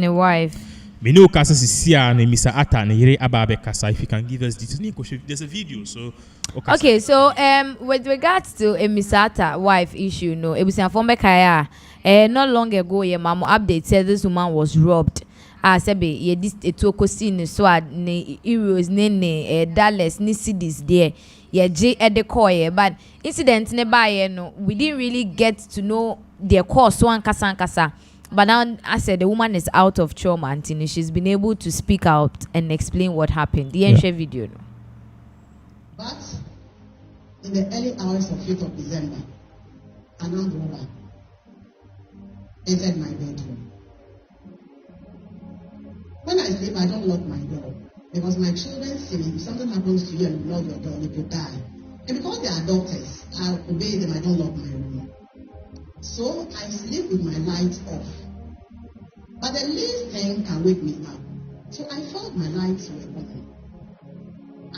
The wife. Me know Kasa Sia and Amissah and Yere Ababe Kasa. If you can give us details, there's a video. So okay, so with regards to Amissah wife issue, no, it was a former Kaya. Not long ago, your mama update said this woman was robbed. Sebe ye this etoko scene so ne euros ne dollars ni cedis there ye je de koye, but incident ne ba no we didn't really get to know their cause so ankasa. But now I said the woman is out of trauma and she's been able to speak out and explain what happened. The share video no. But in the early hours of 5th of December, an armed robber entered my bedroom. When I sleep, I don't lock my door because my children say if something happens to you and you lock your door, you could die. And because they are doctors, I obey them, I don't lock my room. So I sleep with my lights off. But the least thing can wake me up. So I felt my lights were on.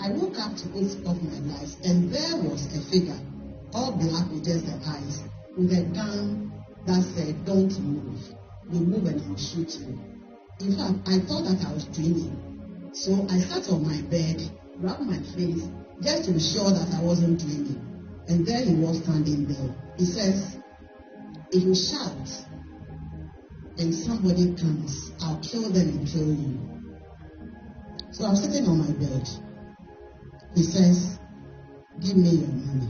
I woke up to put off my lights and there was a figure, all black with just the eyes, with a gun that said, "Don't move. You move and I'll shoot you." In fact, I thought that I was dreaming. So I sat on my bed, rubbed my face, just to be sure that I wasn't dreaming. And there he was standing there. He says, "If you shout and somebody comes, I'll kill them and kill you." So I'm sitting on my bed. He says, "Give me your money."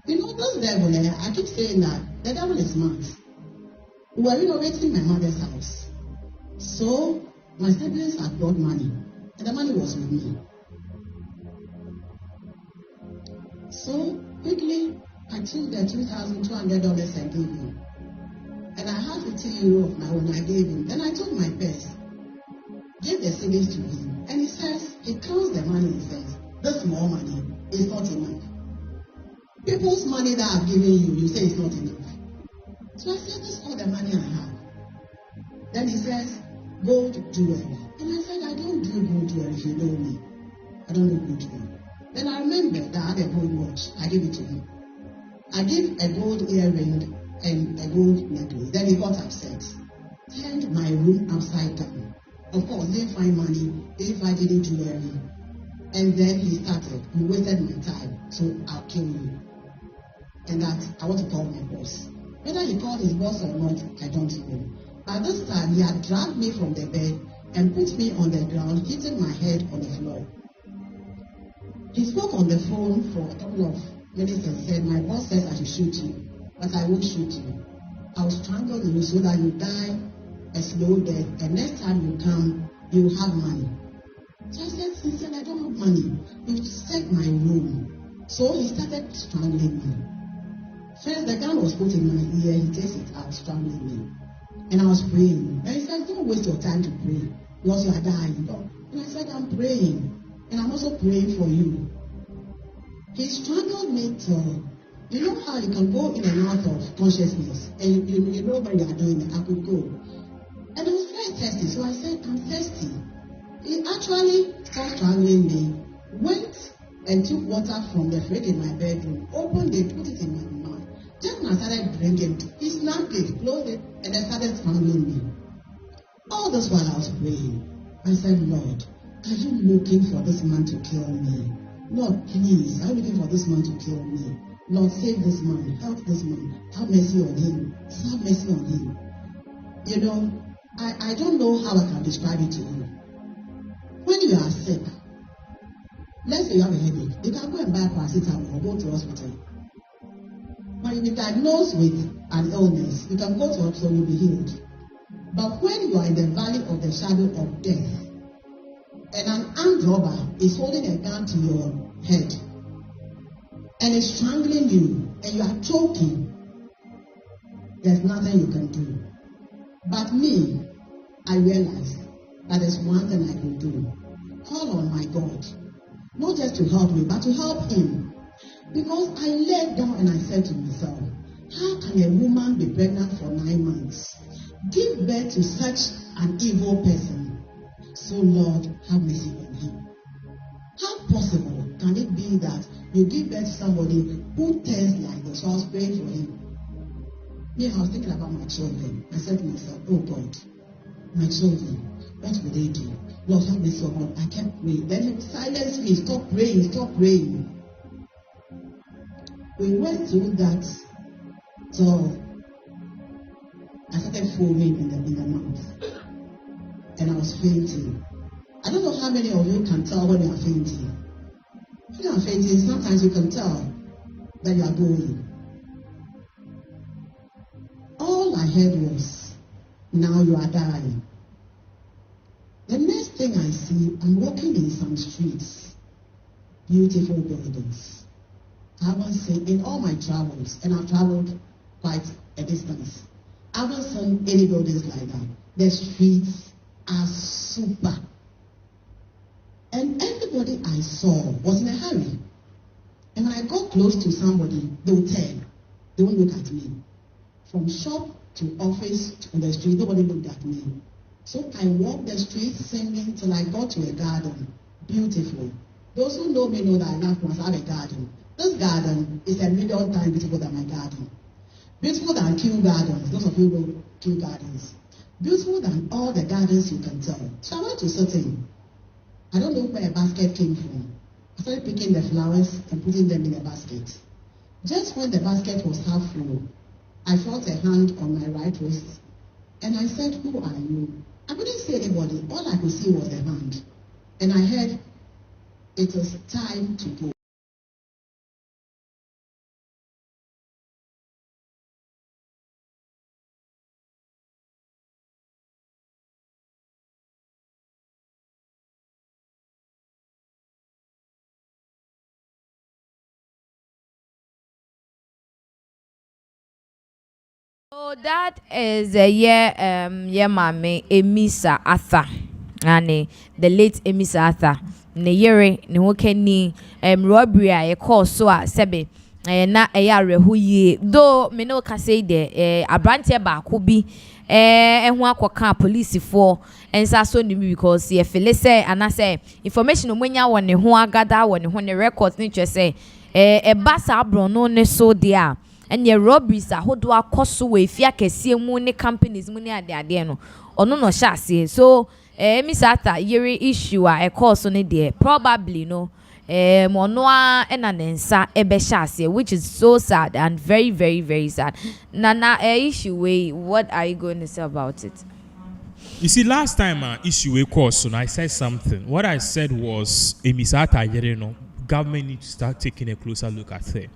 You know, this devil, I keep saying that the devil is mad. We were renovating my mother's house. So my siblings had brought money, and the money was with me. So quickly, I took the $2,200 I gave him, and I had 50 euro of my own I gave him. Then I took my purse, gave the savings to him, and he says, he counts the money and says, "This small money is not enough. People's money that I've given you, you say it's not enough." So I said, "This is all the money I have." Then he says, "Gold jewelry." And I said, "I don't do gold jewelry if you know me. I don't do gold jewelry." Then I remembered that I had a gold watch. I gave it to him. I gave a gold earring and a gold necklace. Then he got upset. Turned my room upside down. Of course, didn't find money, didn't find any jewelry. And then he started, "You wasted my time, so I'll kill you." And that I want to call my boss. Whether he called his boss or not, I don't know. By this time, he had dragged me from the bed and put me on the ground, hitting my head on the floor. He spoke on the phone for a couple of minutes and said, "My boss says I should shoot you, but I won't shoot you. I'll strangle you so that you die a slow death, and next time you come, you'll have money." So I said, "Sincerely, I don't have money. You set my room." So he started strangling me. First, the gun was put in my ear, he takes it out, strangling me. And I was praying. And he said, "Don't waste your time to pray because you are dying." And I said, "I'm praying. And I'm also praying for you." He strangled me till, you know how you can go in and out of consciousness. And you know when you are doing it, I could go. And I was very thirsty. So I said, "I'm thirsty." He actually stopped strangling me, went and took water from the fridge in my bedroom, opened it, put it in my mouth. Just when I started drinking, he snapped it, closed it, and then started strangling me. All this while I was praying, I said, "Lord, are you looking for this man to kill me? Lord, please, are you looking for this man to kill me? Lord, save this man, help this man, have mercy on him, have mercy on him." You know, I don't know how I can describe it to you. When you are sick, let's say you have a headache, you can go and buy paracetamol or go to hospital. When you be diagnosed with an illness, you can go to hospital and you'll be healed. But when you are in the valley of the shadow of death, and an armed robber is holding a gun to your head, and is strangling you, and you are choking, there's nothing you can do. But me, I realized that there's one thing I can do. Call on my God. Not just to help me, but to help him. Because I laid down and I said to myself, how can a woman be pregnant for 9 months? Give birth to such an evil person. So Lord, have mercy on him. How possible can it be that you give birth to somebody who turns like this? So I was praying for him. Me, I was thinking about my children. I said to myself, oh God, my children, what will they do? Lord, help me so much. I kept praying. Then he silenced me. Stop praying. Stop praying. We went through that till I started foaming in the mouth. And I was fainting. I don't know how many of you can tell when you are fainting. When you are fainting, sometimes you can tell that you are going. All I heard was, now you are dying. The next thing I see, I'm walking in some streets, beautiful buildings. I haven't seen in all my travels, and I've traveled quite a distance. I haven't seen any buildings like that. The streets are super. And everybody I saw was in a hurry. And when I got close to somebody, they would turn. They won't look at me. From shop to office to the street, nobody looked at me. So I walked the streets singing till I got to a garden. Beautiful. Those who know me know that I must have a garden. This garden is 1,000,000 times beautiful than my garden. Beautiful than Kew Gardens. Those of you know Kew Gardens. Beautiful than all the gardens you can tell. So I went to sit in. I don't know where a basket came from. I started picking the flowers and putting them in a basket. Just when the basket was half full, I felt a hand on my right wrist. And I said, who are you? I couldn't see anybody. All I could see was a hand. And I heard, it is time to go. So that is mame Amissah Arthur, and the late Amissah Arthur. Ne yere ne ho kani robbery a call so a sebe na eyare ho yie do me no ka say de abrante ba ko bi ho akoka police for ensa so ni because ye feel say anase information omunya won ne ho agada won ne ho ne records ni twe say basa abro no ne so dia and your robberies ahodo akoso we fia kese mu ne companies mu ne ade no ono no sha ase so Amissah Arthur yere issue a course on there probably no monoa enanensa ebe sha ase, which is so sad and very very very sad. Nana issue way, what are you going to say about it? You see, last time issue a course, I said something. What I said was Amissah Arthur yere no government needs to start taking a closer look at her.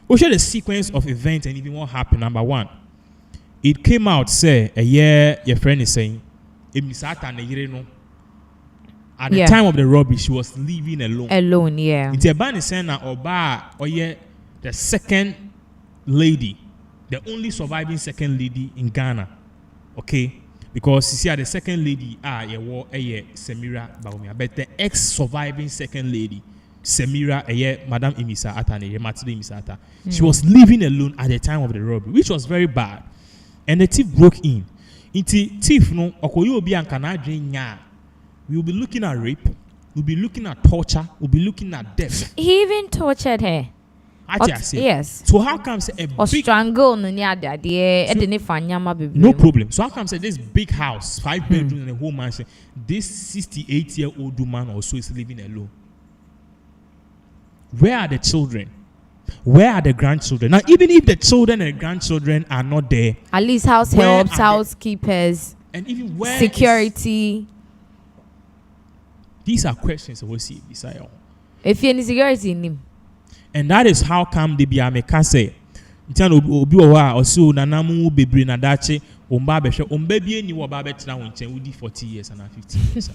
We share the sequence of events and even what happened. Number one, it came out, say, a year your friend is saying, Amissah Arthur no. At the time of the robbery, she was living alone. Alone, yeah. It's a band saying Oba or the second lady, the only surviving second lady in Ghana. Okay? Because you see, the second lady, Semira Baumia, but the ex-surviving second lady, Semira, Madame Amissah Arthur, Matilda Amissah Arthur. She was living alone at the time of the robbery, which was very bad. And the thief broke in. Inti thief no okoyo obi anka na adwen nya. We will be looking at rape, we'll be looking at torture, we'll be looking at death. He even tortured her. Yes. So how come say a or big strangle no no problem. So how come say this big house, 5 bedrooms and a whole mansion, this 68-year-old woman also is living alone? Where are the children? Where are the grandchildren? Now, even if the children and grandchildren are not there, at least house helps, housekeepers, and even where security. These are questions we see beside. If you any security in him, and that is how come they be ameka say. Ntan obi owa osi nanamu bebre na dache omba behwe omba bi eni wo ba betena ho nchen wudi 40 years and 50 years.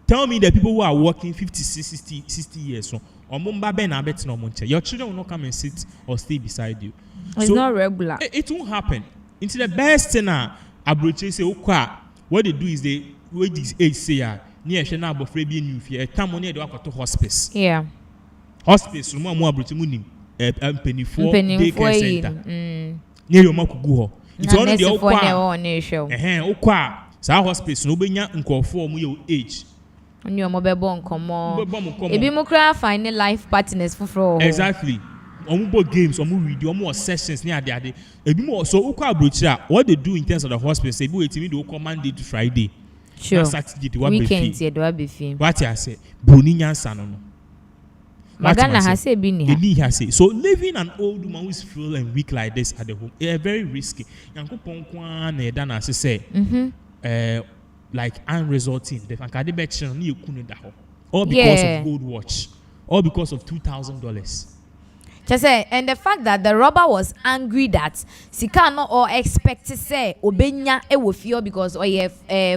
Tell me the people who are working 50, 60 years. So, your children will not come and sit or stay beside you. It's so, not regular. It won't happen. It's the best thing. What they do is they wait this age say near Shana Bofrebi new fear. Time on to hospice. Yeah. Hospice. More British penny for daycare center. Near your Makugo. It's only the Okwa. So hospice no be nko for your age. Ebi mo kra find life partners for. Exactly. Omubo games, omu video, omu sessions near the day. So what they do in terms of the hospital, say we do come Monday to Friday. Sure. Saturday Weekends, yeah, do I be film. What I say, Brunian Sanono. Magana has said, "Bini." So leaving an old woman who is frail and weak like this at the home, it's very risky. Yanko Ponkwan, Dana say, like unresulting. The Fankadi ni kunu daho. All because of gold watch, all because of $2,000. Just say, and the fact that the robber was angry that Sika no or expect to say Obenya e wo fio because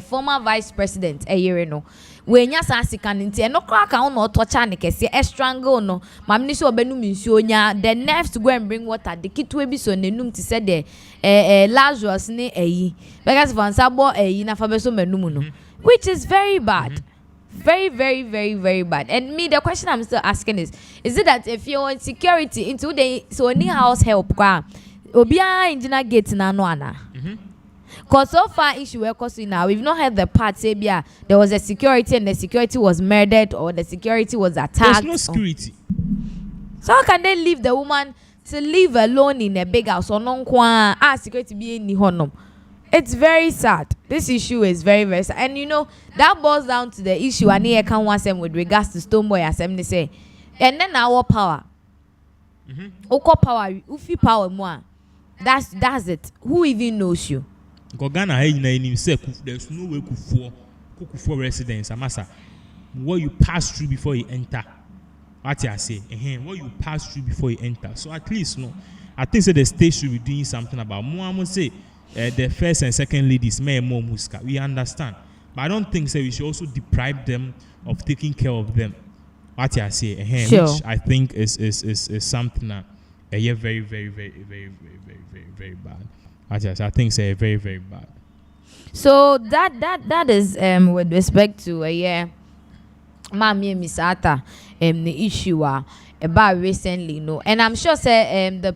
former vice president a year no. When ya sa Sika nti no crack on no torture ne kese e strangle no. Mam ni so obenu nsuo nya the nerves to go and bring water the kit we bi so nenum ti say the Lazarus ne eyi. Because van sabo eyi na fa be so menum no. Which is very bad. Very, very, very, very bad. And me, the question I'm still asking is it that if you're in security into the so any house help, obia engineer gate na no ana? Cause so far issue we're now, we've not heard the part say there was a security and the security was murdered or the security was attacked. There's no security. So how can they leave the woman to live alone in a big house or non security be in honum? It's very sad. This issue is very, very sad. And you know, that boils down to the issue I need can want them with regards to Stoneboy Assembly say. And then our power. Oko power, ufi power more. That's it. Who even knows you? Ghana there's no way for residents, Amissah. What you pass through before you enter. What I say, what you pass through before you enter. So at least no. I think the state should be doing something about more say. The first and second ladies, may more muska. We understand, but I don't think we should also deprive them of taking care of them. What I say, sure. Which I think is something that very, very, very, very, very, very, very, very bad. I think it's very, very bad. So that is with respect to Mami Amissah the issue about recently, no, and I'm sure say the